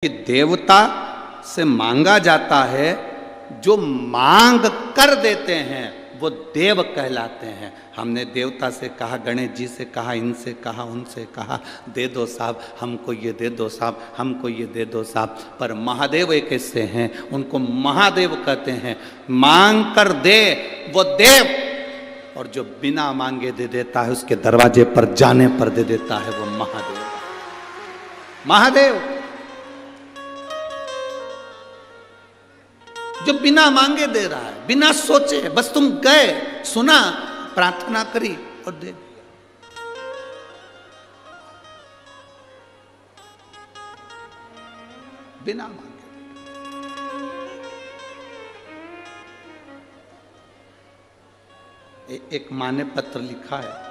कि देवता से मांगा जाता है, जो मांग कर देते हैं वो देव कहलाते हैं। हमने देवता से कहा, गणेश जी से कहा, इनसे कहा, उनसे कहा, दे दो साहब, हमको ये दे दो साहब, हमको ये दे दो साहब। पर महादेव एक ऐसे हैं, उनको महादेव कहते हैं। मांग कर दे वो देव, और जो बिना मांगे दे देता है, उसके दरवाजे पर जाने पर दे देता है, वो महादेव। महादेव जो बिना मांगे दे रहा है, बिना सोचे, बस तुम गए, सुना, प्रार्थना करी और दे दिया। बिना मांगे। एक माँ ने पत्र लिखा है,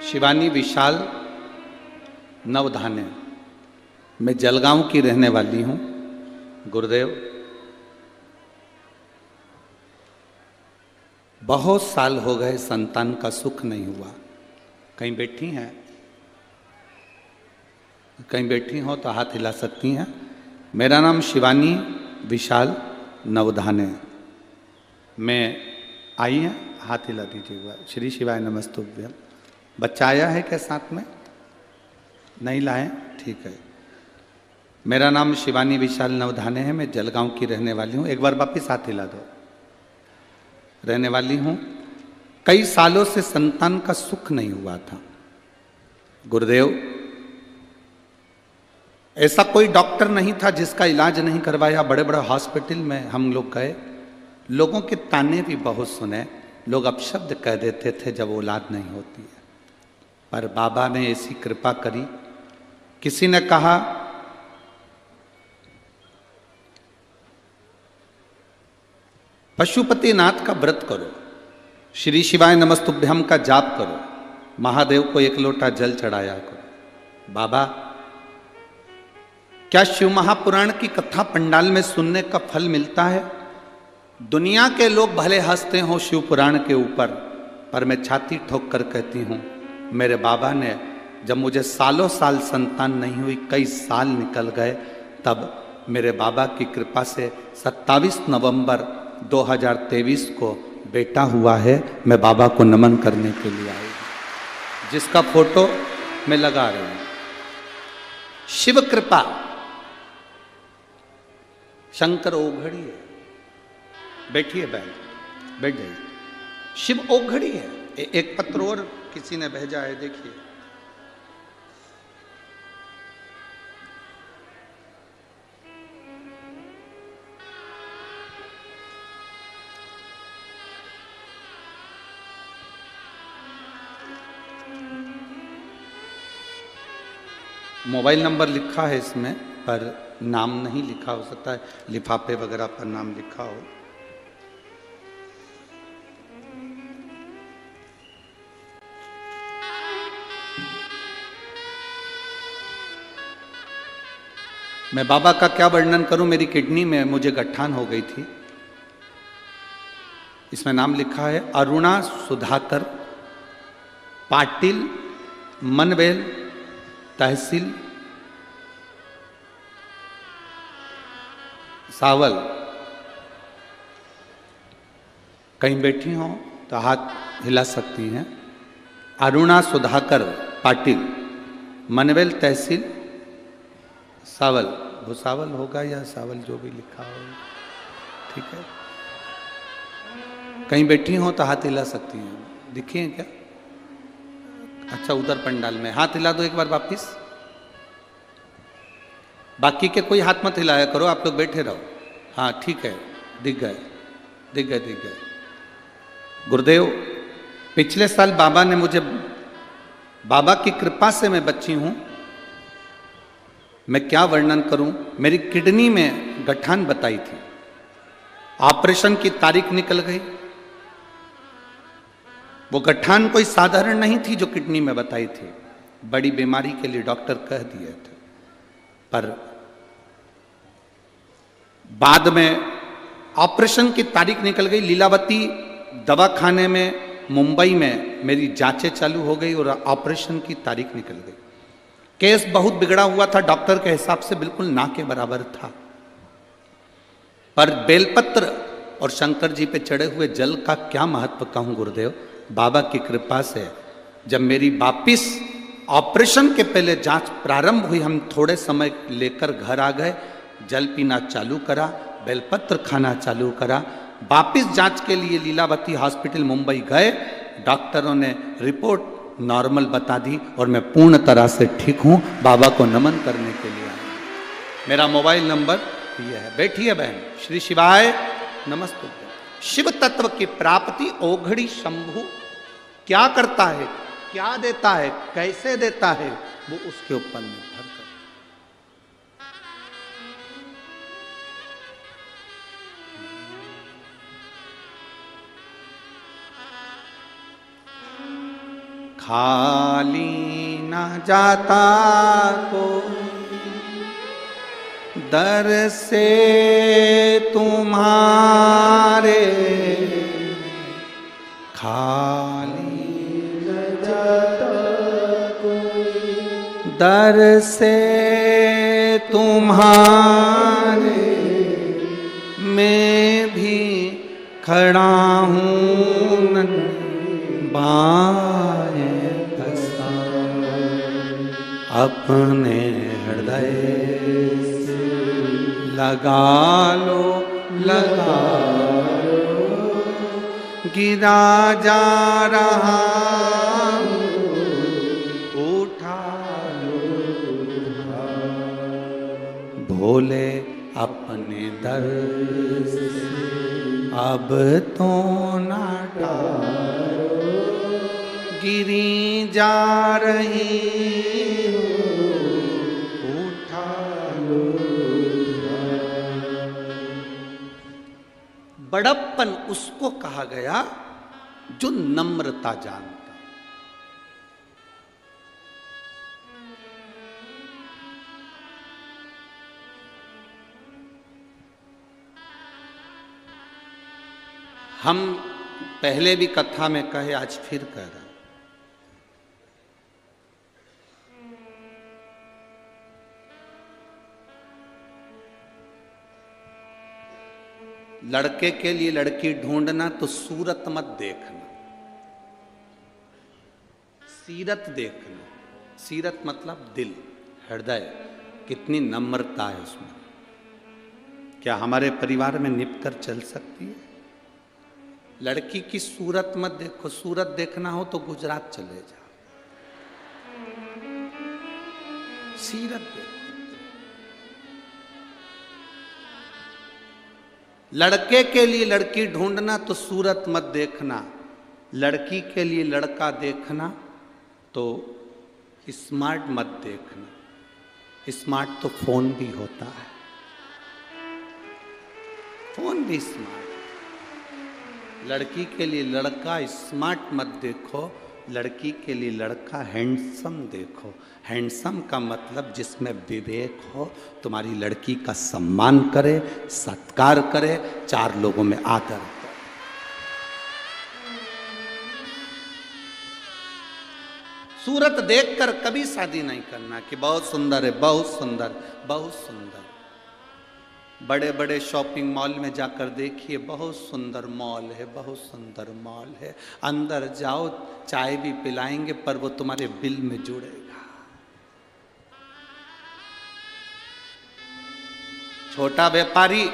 शिवानी विशाल नवधाने, मैं जलगांव की रहने वाली हूं। गुरुदेव, बहुत साल हो गए, संतान का सुख नहीं हुआ। कहीं बैठी हैं? कहीं बैठी हो तो हाथ हिला सकती हैं। मेरा नाम शिवानी विशाल नवधाने। मैं आई हैं, हाथ हिला दीजिएगा। श्री शिवाय नमस्तुभ्यम। बच्चा आया है क्या साथ में? नहीं लाए? ठीक है। मेरा नाम शिवानी विशाल नवधाने है। मैं जलगांव की रहने वाली हूँ। एक बार वापिस हाथ हिला दो। रहने वाली हूँ। कई सालों से संतान का सुख नहीं हुआ था। गुरुदेव, ऐसा कोई डॉक्टर नहीं था जिसका इलाज नहीं करवाया। बड़े बड़े हॉस्पिटल में हम लोग गए, लोगों के ताने भी बहुत सुने। लोग अपशब्द कह देते थे जब औलाद नहीं होती है। पर बाबा ने ऐसी कृपा करी। किसी ने कहा पशुपतिनाथ का व्रत करो, श्री शिवाय नमस्तुभ्यम का जाप करो, महादेव को एक लोटा जल चढ़ाया करो। बाबा, क्या शिव महापुराण की कथा पंडाल में सुनने का फल मिलता है? दुनिया के लोग भले हंसते हो शिव पुराण के ऊपर, पर मैं छाती ठोक कर कहती हूं, मेरे बाबा ने, जब मुझे सालों साल संतान नहीं हुई, कई साल निकल गए, तब मेरे बाबा की कृपा से 27 नवंबर 2023 को बेटा हुआ है। मैं बाबा को नमन करने के लिए आई, जिसका फोटो मैं लगा रही हूं। शिव कृपा। शंकर ओघड़ी है। बैठिए बहन, बैठ जाइए। शिव ओघड़ी है। एक पत्र और किसी ने भेजा है, देखिए। मोबाइल नंबर लिखा है इसमें, पर नाम नहीं लिखा। हो सकता है लिफाफे वगैरह पर नाम लिखा हो। मैं बाबा का क्या वर्णन करूं। मेरी किडनी में मुझे गठान हो गई थी। इसमें नाम लिखा है अरुणा सुधाकर पाटिल, मनवेल, तहसील सावल। कहीं बैठी हो तो हाथ हिला सकती हैं। अरुणा सुधाकर पाटिल, मनवेल, तहसील सावल। भुसावल होगा या सावल, जो भी लिखा हो, ठीक है। कहीं बैठी हो तो हाथ हिला सकती हैं। दिखिए क्या? अच्छा, उधर पंडाल में हाथ हिला दो एक बार वापिस। बाकी के कोई हाथ मत हिलाया करो, आप लोग बैठे रहो। हाँ ठीक है, दिख गए दिख गए दिख गए। गुरुदेव, पिछले साल बाबा ने मुझे, बाबा की कृपा से मैं बची हूं, मैं क्या वर्णन करूं। मेरी किडनी में गठान बताई थी, ऑपरेशन की तारीख निकल गई। वो गठान कोई साधारण नहीं थी जो किडनी में बताई थी, बड़ी बीमारी के लिए डॉक्टर कह दिए थे। पर बाद में ऑपरेशन की तारीख निकल गई। लीलावती दवाखाने में मुंबई में मेरी जांचें चालू हो गई और ऑपरेशन की तारीख निकल गई। केस बहुत बिगड़ा हुआ था, डॉक्टर के हिसाब से बिल्कुल ना के बराबर था। पर बेलपत्र और शंकर जी पे चढ़े हुए जल का क्या महत्व कहूं गुरुदेव। बाबा की कृपा से जब मेरी वापिस ऑपरेशन के पहले जांच प्रारंभ हुई, हम थोड़े समय लेकर घर आ गए, जल पीना चालू करा, बेलपत्र खाना चालू करा। वापिस जांच के लिए लीलावती हॉस्पिटल मुंबई गए, डॉक्टरों ने रिपोर्ट नॉर्मल बता दी और मैं पूर्ण तरह से ठीक हूं। बाबा को नमन करने के लिए आया। मेरा मोबाइल नंबर ये है। बैठिए बहन। श्री शिवाय नमस्ते। शिव तत्व की प्राप्ति ओघड़ी शंभु क्या करता है, क्या देता है, कैसे देता है, वो उसके ऊपर निर्भर करता है। खाली न जाता को दर से तुम्हारे, खाली न जाता कोई दर से तुम्हारे, मैं भी खड़ा हूँ बाएं दसा, अपने हृदय से लगा लो, लगा लो, गिरा जा रहा उठा लो, भोले अपने दर से अब तो ना टालो, गिरी जा रही उठा लो। बड़प्पन उसको कहा गया जो नम्रता जानता। हम पहले भी कथा में कहे, आज फिर कह रहा हूं, लड़के के लिए लड़की ढूंढना तो सूरत मत देखना, सीरत देखना। सीरत मतलब दिल, हृदय, कितनी नम्रता है उसमें। क्या हमारे परिवार में निप कर चल सकती है? लड़की की सूरत मत देखो, सूरत देखना हो तो गुजरात चले जाओ, सीरत देखो। लड़के के लिए लड़की ढूंढना तो सूरत मत देखना, लड़की के लिए लड़का देखना तो स्मार्ट मत देखना। स्मार्ट तो फोन भी होता है, फोन भी स्मार्ट। लड़की के लिए लड़का स्मार्ट मत देखो, लड़की के लिए लड़का हैंडसम देखो। हैंडसम का मतलब जिसमें विवेक हो, तुम्हारी लड़की का सम्मान करे, सत्कार करे, चार लोगों में आदर करे। सूरत देखकर कभी शादी नहीं करना कि बहुत सुंदर है, बहुत सुंदर, बहुत सुंदर। बड़े बड़े शॉपिंग मॉल में जाकर देखिए, बहुत सुंदर मॉल है, बहुत सुंदर मॉल है। अंदर जाओ, चाय भी पिलाएंगे पर वो तुम्हारे बिल में जुड़ेगा। छोटा व्यापारी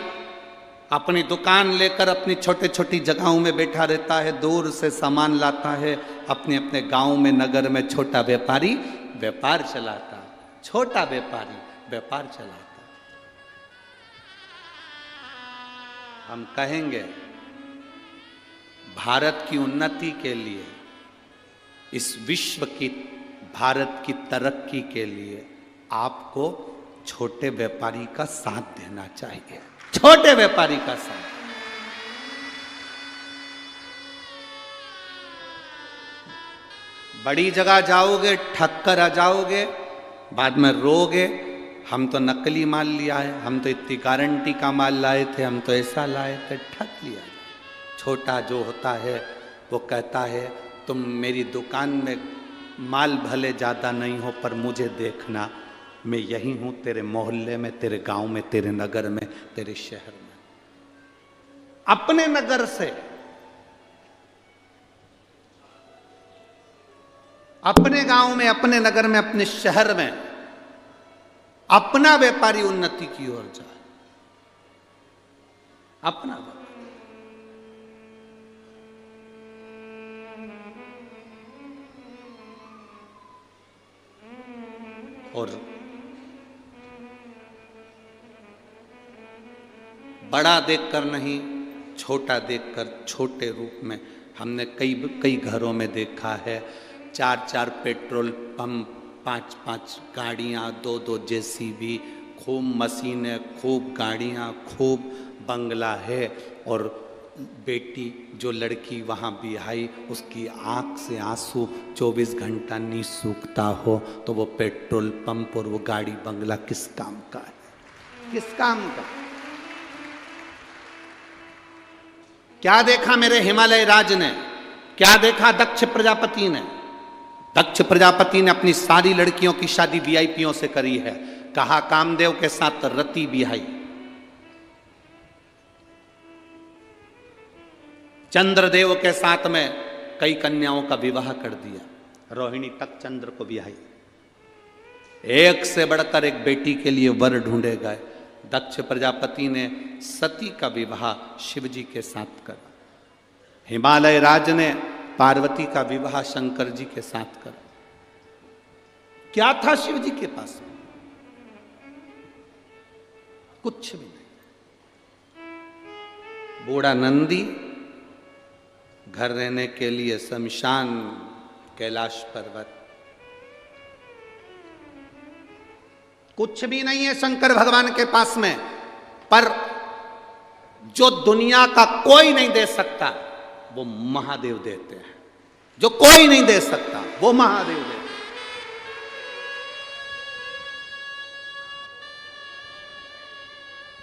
अपनी दुकान लेकर अपनी छोटी छोटी जगहों में बैठा रहता है, दूर से सामान लाता है, अपने अपने गांव में, नगर में छोटा व्यापारी व्यापार चलाता है। छोटा व्यापारी व्यापार चलाता है। हम कहेंगे भारत की उन्नति के लिए, इस विश्व की, भारत की तरक्की के लिए आपको छोटे व्यापारी का साथ देना चाहिए। छोटे व्यापारी का साथ। बड़ी जगह जाओगे, ठग कर आ जाओगे, बाद में रोगे, हम तो नकली माल लिया है, हम तो इतनी गारंटी का माल लाए थे, हम तो ऐसा लाए थे, ठग लिया। छोटा जो होता है वो कहता है तुम मेरी दुकान में माल भले ज़्यादा नहीं हो पर मुझे देखना, मैं यही हूँ तेरे मोहल्ले में, तेरे गांव में, तेरे नगर में, तेरे शहर में। अपने नगर से, अपने गांव में, अपने नगर में, अपने शहर में अपना व्यापारी उन्नति की ओर जाए। अपना व्यापारी। और बड़ा देखकर नहीं, छोटा देखकर, छोटे रूप में। हमने कई घरों में देखा है 4-4 पेट्रोल पंप, 5-5 गाड़ियाँ, 2-2 जेसीबी, खूब मशीनें, खूब गाड़ियाँ, खूब बंगला है। और बेटी जो लड़की वहाँ बिहाई, उसकी आँख से आंसू 24 घंटा नहीं सूखता हो तो वो पेट्रोल पंप और वो गाड़ी बंगला किस काम का है? किस काम का? क्या देखा मेरे हिमालय राज ने? क्या देखा दक्ष प्रजापति ने? दक्ष प्रजापति ने अपनी सारी लड़कियों की शादी वीआईपीओं से करी है। कहा कामदेव के साथ रति बिहाई, चंद्रदेव के साथ में कई कन्याओं का विवाह कर दिया, रोहिणी तक चंद्र को बिहाई। एक से बढ़कर एक बेटी के लिए वर ढूंढे गए। दक्ष प्रजापति ने सती का विवाह शिवजी के साथ करा। हिमालय राज ने पार्वती का विवाह शंकर जी के साथ करा। क्या था शिव जी के पास? कुछ भी नहीं। बूढ़ा नंदी, घर रहने के लिए शमशान, कैलाश पर्वत, कुछ भी नहीं है शंकर भगवान के पास में। पर जो दुनिया का कोई नहीं दे सकता वो महादेव देते हैं। जो कोई नहीं दे सकता वो महादेव देते हैं।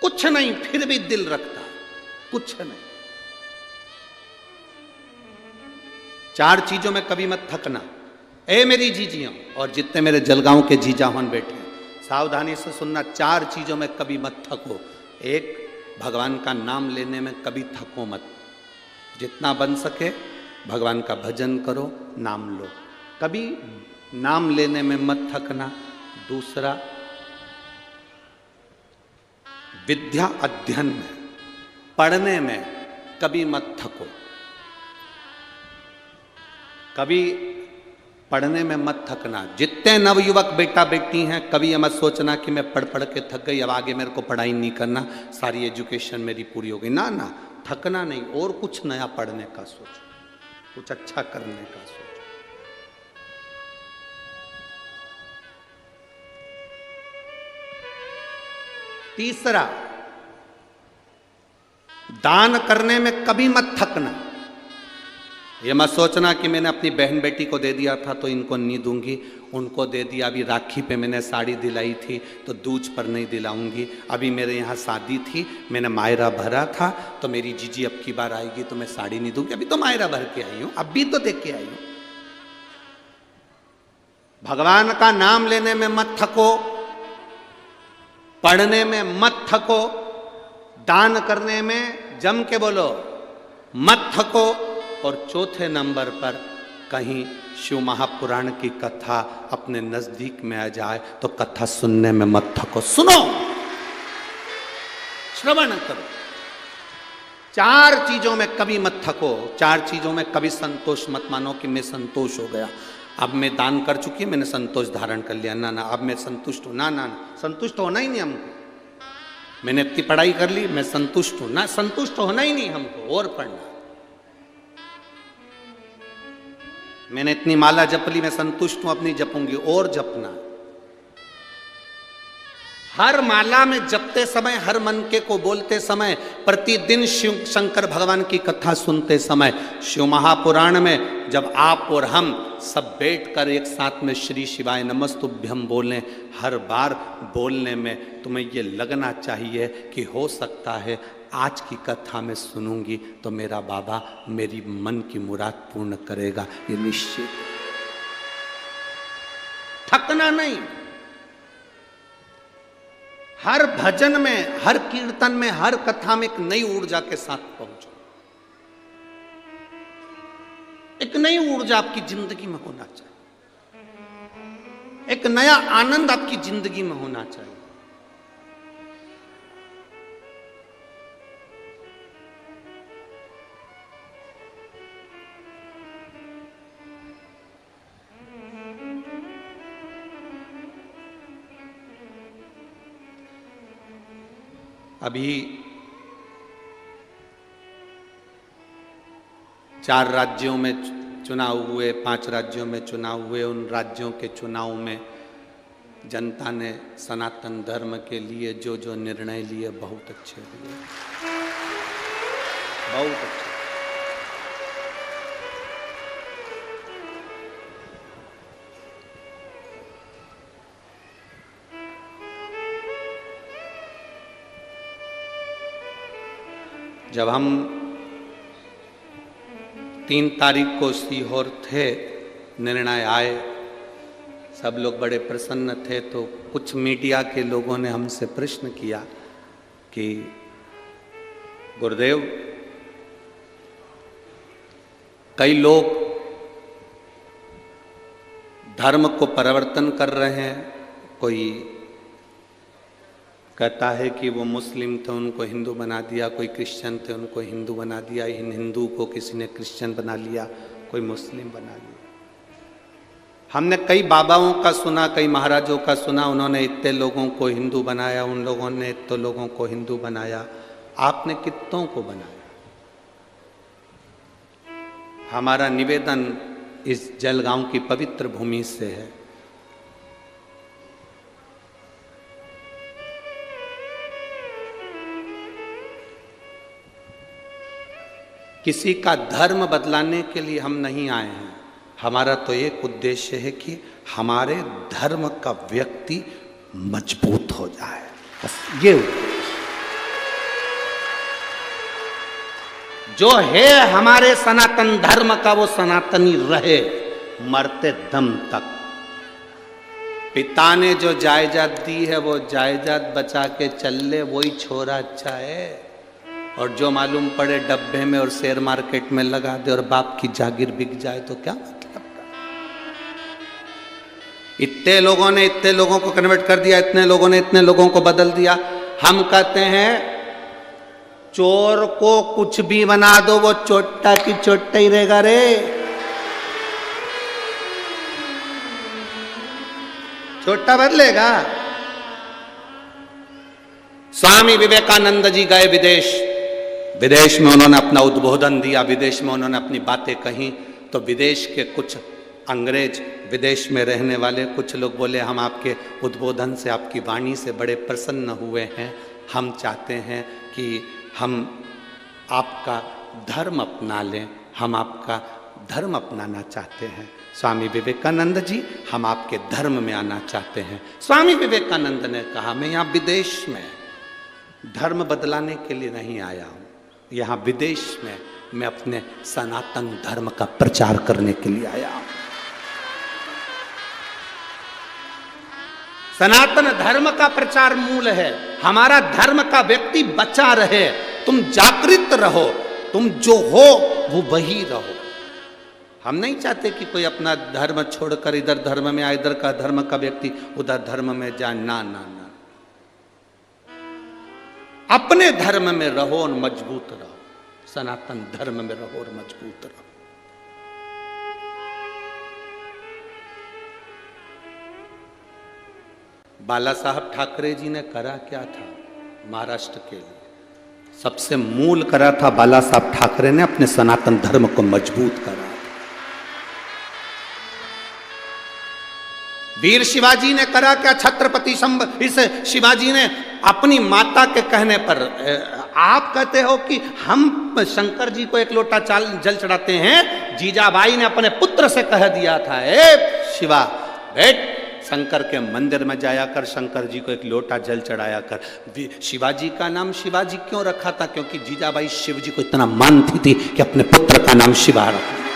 कुछ नहीं फिर भी दिल रखता, कुछ नहीं। 4 चीजों में कभी मत थकना। ए मेरी जीजियों और जितने मेरे जलगांव के जीजाहन बैठे हैं, सावधानी से सुनना। 4 चीजों में कभी मत थको। 1, भगवान का नाम लेने में कभी थको मत। जितना बन सके भगवान का भजन करो, नाम लो, कभी नाम लेने में मत थकना। दूसरा, विद्या अध्ययन में, पढ़ने में कभी मत थको। कभी पढ़ने में मत थकना। जितने नवयुवक बेटा बेटी हैं, कभी ये मत सोचना कि मैं पढ़ पढ़ के थक गई, अब आगे मेरे को पढ़ाई नहीं करना, सारी एजुकेशन मेरी पूरी हो गई। ना ना, थकना नहीं। और कुछ नया पढ़ने का सोचो, कुछ अच्छा करने का सोचो। तीसरा, दान करने में कभी मत थकना। ये मत सोचना कि मैंने अपनी बहन बेटी को दे दिया था तो इनको नहीं दूंगी, उनको दे दिया। अभी राखी पे मैंने साड़ी दिलाई थी तो दूज पर नहीं दिलाऊंगी। अभी मेरे यहाँ शादी थी, मैंने मायरा भरा था तो मेरी जीजी अब की बार आएगी तो मैं साड़ी नहीं दूंगी। अभी तो मायरा भर के आई हूं, अब भी तो देख के आई हूं। भगवान का नाम लेने में मत थको, पढ़ने में मत थको, दान करने में जम के बोलो मत थको। और चौथे नंबर पर कहीं शिव महापुराण की कथा अपने नजदीक में आ जाए तो कथा सुनने में मत थको। सुनो, श्रवण करो। 4 चीजों में कभी मत थको। 4 चीजों में कभी संतोष मत मानो कि मैं संतोष हो गया, अब मैं दान कर चुकी, मैंने संतोष धारण कर लिया। ना ना, अब मैं संतुष्ट हूं। ना ना, संतुष्ट होना ही नहीं हमको। मैंने इतनी पढ़ाई कर ली, मैं संतुष्ट हूं ना, संतुष्ट होना ही नहीं हमको, और पढ़ना। मैंने इतनी माला जप ली, मैं संतुष्ट हूं, अपनी जपूंगी, और जपना। हर माला में जपते समय, हर मन के को बोलते समय, प्रतिदिन शिव शंकर भगवान की कथा सुनते समय, शिव महापुराण में जब आप और हम सब बैठकर एक साथ में श्री शिवाय नमस्तुभ्यम बोलें, हर बार बोलने में तुम्हें ये लगना चाहिए कि हो सकता है आज की कथा में सुनूंगी तो मेरा बाबा मेरी मन की मुराद पूर्ण करेगा, ये निश्चित। थकना नहीं। हर भजन में, हर कीर्तन में, हर कथा में एक नई ऊर्जा के साथ पहुंचो। एक नई ऊर्जा आपकी जिंदगी में होना चाहिए, एक नया आनंद आपकी जिंदगी में होना चाहिए। अभी 4 राज्यों में चुनाव हुए, 5 राज्यों में चुनाव हुए। उन राज्यों के चुनाव में जनता ने सनातन धर्म के लिए जो जो निर्णय लिए बहुत अच्छे लिए, बहुत अच्छे। जब हम 3 तारीख को सीहोर थे, निर्णय आए, सब लोग बड़े प्रसन्न थे। तो कुछ मीडिया के लोगों ने हमसे प्रश्न किया कि गुरुदेव, कई लोग धर्म को परिवर्तन कर रहे हैं, कोई कहता है कि वो मुस्लिम थे उनको हिंदू बना दिया, कोई क्रिश्चियन थे उनको हिंदू बना दिया, इन हिंदू को किसी ने क्रिश्चियन बना लिया, कोई मुस्लिम बना लिया। हमने कई बाबाओं का सुना, कई महाराजों का सुना, उन्होंने इतने लोगों को हिंदू बनाया, उन लोगों ने इतने लोगों को हिंदू बनाया। आपने कितनों को बनाया? हमारा निवेदन इस जलगांव की पवित्र भूमि से है, किसी का धर्म बदलाने के लिए हम नहीं आए हैं। हमारा तो एक उद्देश्य है कि हमारे धर्म का व्यक्ति मजबूत हो जाए, बस ये उद्देश्य। जो है हमारे सनातन धर्म का वो सनातनी रहे मरते दम तक। पिता ने जो जायदाद दी है वो जायदाद बचा के चल ले, वही छोरा अच्छा है। और जो मालूम पड़े डब्बे में और शेयर मार्केट में लगा दे और बाप की जागीर बिक जाए तो क्या मतलब का? इतने लोगों ने इतने लोगों को कन्वर्ट कर दिया, इतने लोगों ने इतने लोगों को बदल दिया। हम कहते हैं चोर को कुछ भी बना दो वो चोट्टा की चोट्टा ही रहेगा रे। चोट्टा बदलेगा। स्वामी विवेकानंद जी गए विदेश, विदेश में उन्होंने अपना उद्बोधन दिया, विदेश में उन्होंने अपनी बातें कही। तो विदेश के कुछ अंग्रेज, विदेश में रहने वाले कुछ लोग बोले, हम आपके उद्बोधन से, आपकी वाणी से बड़े प्रसन्न हुए हैं, हम चाहते हैं कि हम आपका धर्म अपना लें, हम आपका धर्म अपनाना चाहते हैं। स्वामी विवेकानंद जी, हम आपके धर्म में आना चाहते हैं। स्वामी विवेकानंद ने कहा, मैं यहाँ विदेश में धर्म बदलाने के लिए नहीं आया हूँ, यहाँ विदेश में मैं अपने सनातन धर्म का प्रचार करने के लिए आया हूँ। सनातन धर्म का प्रचार मूल है। हमारा धर्म का व्यक्ति बचा रहे, तुम जागृत रहो, तुम जो हो वो वही रहो। हम नहीं चाहते कि कोई अपना धर्म छोड़कर इधर धर्म में आए, इधर का धर्म का व्यक्ति उधर धर्म में जाए। ना ना ना, अपने धर्म में रहो और मजबूत रहो, सनातन धर्म में रहो और मजबूत रहो। बाला साहब ठाकरे जी ने करा क्या था महाराष्ट्र के लिए? सबसे मूल करा था बाला साहब ठाकरे ने, अपने सनातन धर्म को मजबूत करा। वीर शिवाजी ने करा क्या? छत्रपति इस शिवाजी ने अपनी माता के कहने पर, आप कहते हो कि हम शंकर जी को एक लोटा जल चढ़ाते हैं, जीजाबाई ने अपने पुत्र से कह दिया था, ए शिवा बेट, शंकर के मंदिर में जाया कर, शंकर जी को एक लोटा जल चढ़ाया कर। शिवाजी का नाम शिवाजी क्यों रखा था? क्योंकि जीजाबाई शिव जी को इतना मानती थी कि अपने पुत्र का नाम शिवा रखा।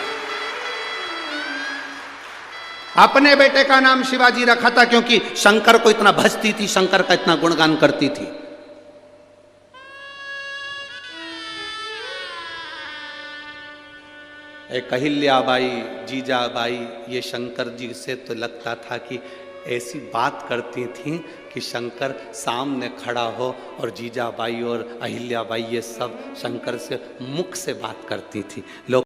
अपने बेटे का नाम शिवाजी रखा था क्योंकि शंकर को इतना भजती थी, शंकर का इतना गुणगान करती थी। एक अहिल्याबाई, जीजाबाई, ये शंकर जी से तो लगता था कि ऐसी बात करती थी कि शंकर सामने खड़ा हो, और जीजाबाई और अहिल्याबाई ये सब शंकर से मुख से बात करती थी। लोग